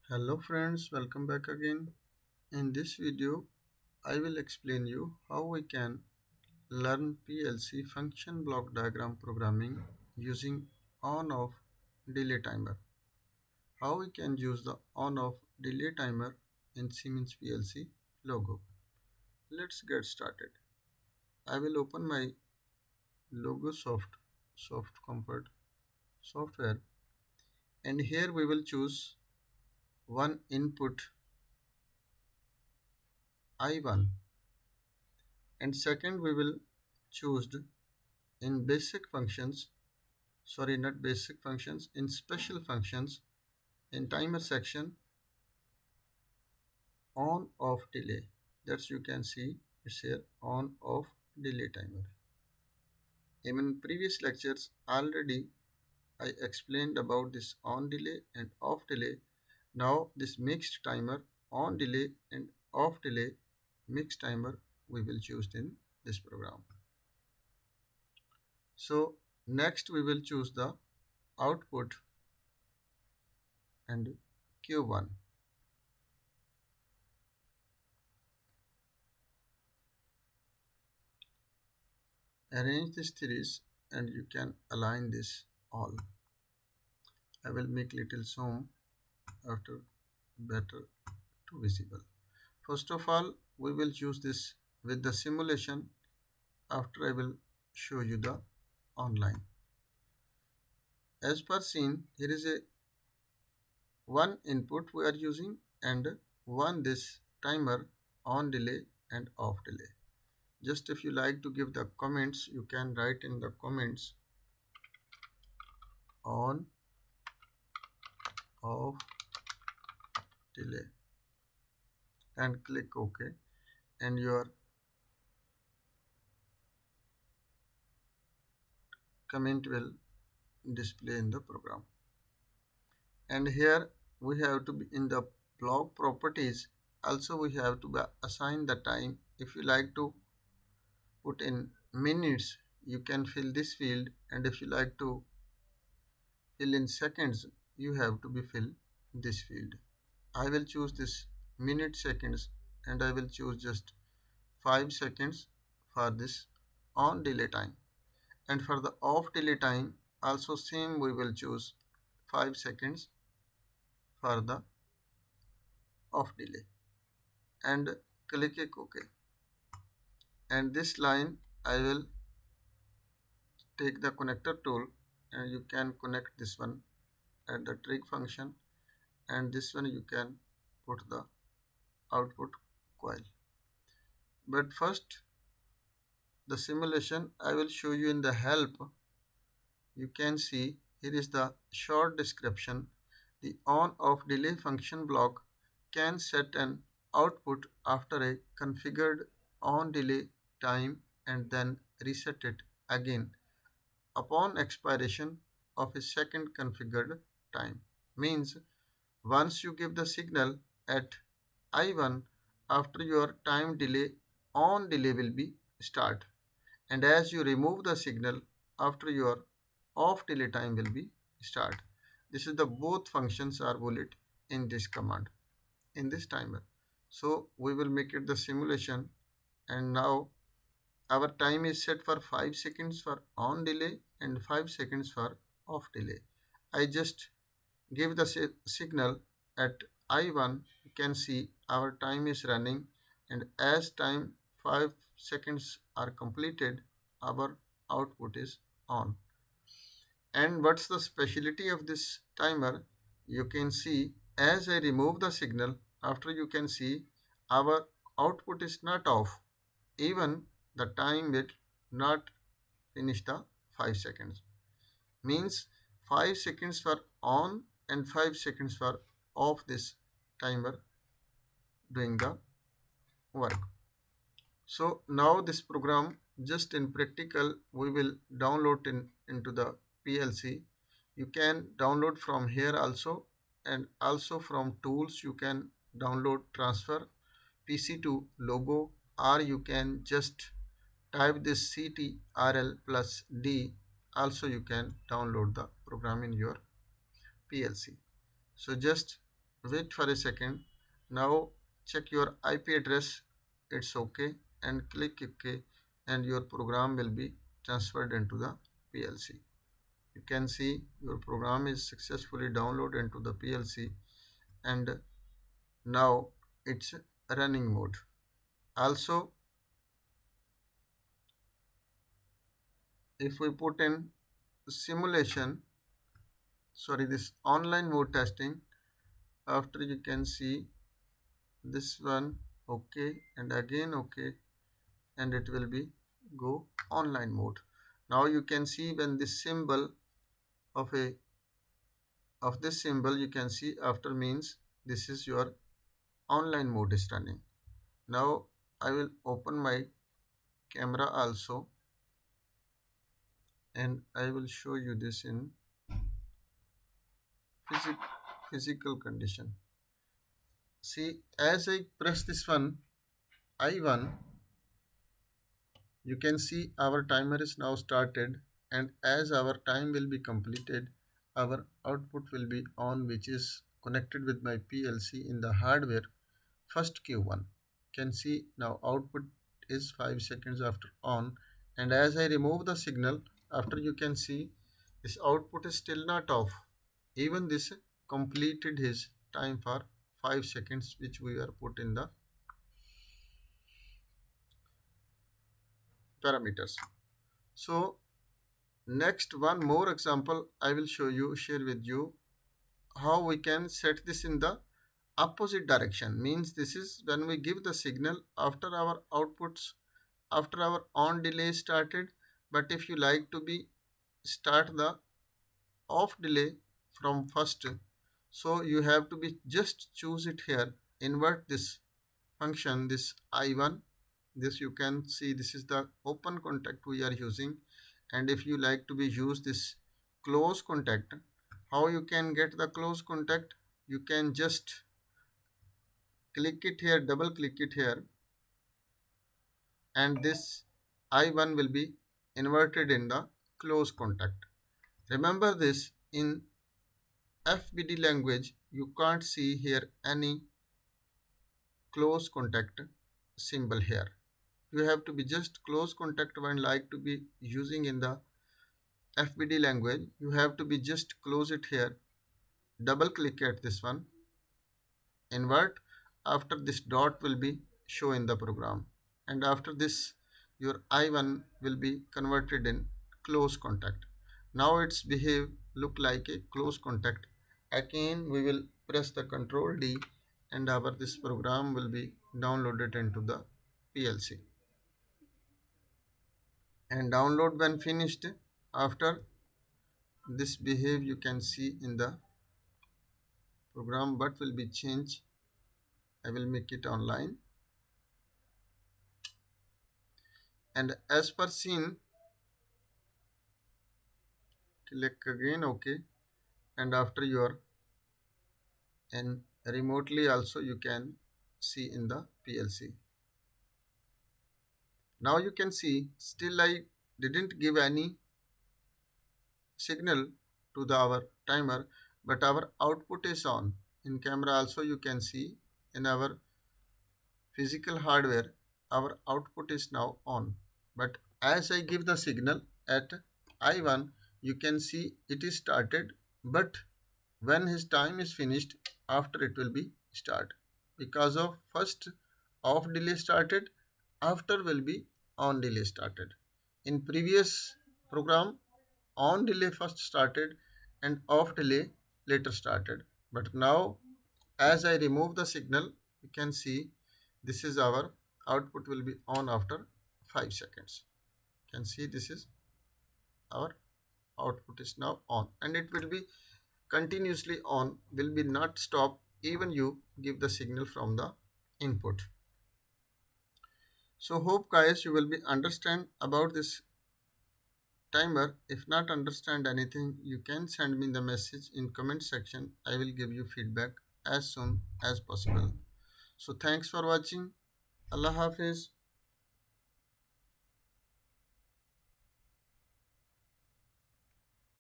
Hello friends, welcome back again. In this video, I will explain you how we can learn PLC function block diagram programming using on-off delay timer. How we can use the on-off delay timer in Siemens PLC logo. Let's get started. I will open my logo soft comfort software, and here we will choose one input I1, and second we will choose in basic functions, sorry, not basic functions, in special functions, in timer section, on off delay. That's you can see it's here on off delay timer. In previous lectures already I explained about this on delay and off delay. Now this mixed timer, on delay and off delay mixed timer, we will choose in this program. So next we will choose the output and Q1. Arrange this series and you can align this all. I will make little zoom after better to visible. First of all, we will choose this with the simulation. After I will show you the online. As per seen, here is a one input we are using and one this timer on delay and off delay. Just if you like to give the comments, you can write in the comments on, off, delay and click OK, and your comment will display in the program. And here we have to be in the block properties. Also we have to assign the time. If you like to put in minutes, you can fill this field, and if you like to fill in seconds, you have to be fill this field. I will choose this minute seconds, and I will choose just 5 seconds for this on delay time, and for the off delay time also same, we will choose 5 seconds for the off delay and click OK. And this line I will take the connector tool, and you can connect this one at the trig function, and this one you can put the output coil. But first the simulation I will show you in the help. You can see here is the short description. The on off delay function block can set an output after a configured on delay time and then reset it again upon expiration of a second configured time. Means once you give the signal at I1, after your time delay, on delay will be start, and as you remove the signal, after your off delay time will be start. This is the both functions are bullet in this command, in this timer. So we will make it the simulation, and now our time is set for 5 seconds for on delay and 5 seconds for off delay. I just give the signal at I1. You can see our time is running, and as time 5 seconds are completed, our output is on. And what's the specialty of this timer? You can see as I remove the signal, after you can see our output is not off, even the time will not finish the 5 seconds. Means 5 seconds for on and 5 seconds for off this timer doing the work. So now this program, just in practical, we will download into the PLC. You can download from here also, and also from tools you can download transfer PC to logo, or you can just type this CTRL plus D. Also you can download the program in your PLC. So just wait for a second. Now check your IP address, it's okay, and click OK, and your program will be transferred into the PLC. You can see your program is successfully downloaded into the PLC, and now it's running mode. Also, if we put in simulation, sorry, this online mode testing, after you can see this one okay, and again okay, and it will be go online mode. Now you can see when this symbol of a of this symbol, you can see after means this is your online mode is running. Now I will open my camera also, and I will show you this in physic physical condition. See, as I press this one I1, you can see our timer is now started, and as our time will be completed, our output will be on, which is connected with my PLC in the hardware first Q1. Can see now output is 5 seconds after on, and as I remove the signal, after you can see this output is still not off. Even this completed his time for 5 seconds, which we are put in the parameters. So next, one more example I will share with you how we can set this in the opposite direction. Means this is when we give the signal after our outputs, after our on delay started. But if you like to be start the off delay from first, so you have to be just choose it here, invert this function, this I1. This you can see this is the open contact we are using, and if you like to be use this close contact, how you can get the close contact? You can just click it here, double click it here, and this I1 will be inverted in the close contact. Remember this, in FBD language you can't see here any close contact symbol here. You have to be just close contact when like to be using in the FBD language. You have to be just close it here, double click at this one, invert, after this dot will be show in the program, and after this your I1 will be converted in close contact. Now it's behave look like a close contact. Again we will press the Control D, and our this program will be downloaded into the PLC, and download when finished. After this behave you can see in the program, but will be changed. I will make it online, and as per seen, click again OK, and after your and remotely also you can see in the PLC. Now you can see still I didn't give any signal to the our timer, but our output is on. In camera also you can see in our physical hardware our output is now on, but as I give the signal at I1, you can see it is started, but when his time is finished, after it will be start, because of first off delay started, after will be on delay started. In previous program, on delay first started and off delay later started, but now as I remove the signal, you can see this is our output will be on after 5 seconds. You can see this is our output is now on, and it will be continuously on, will be not stop even you give the signal from the input. So hope guys you will be understand about this timer. If not understand anything, you can send me the message in comment section. I will give you feedback as soon as possible. So thanks for watching. Allah Hafiz.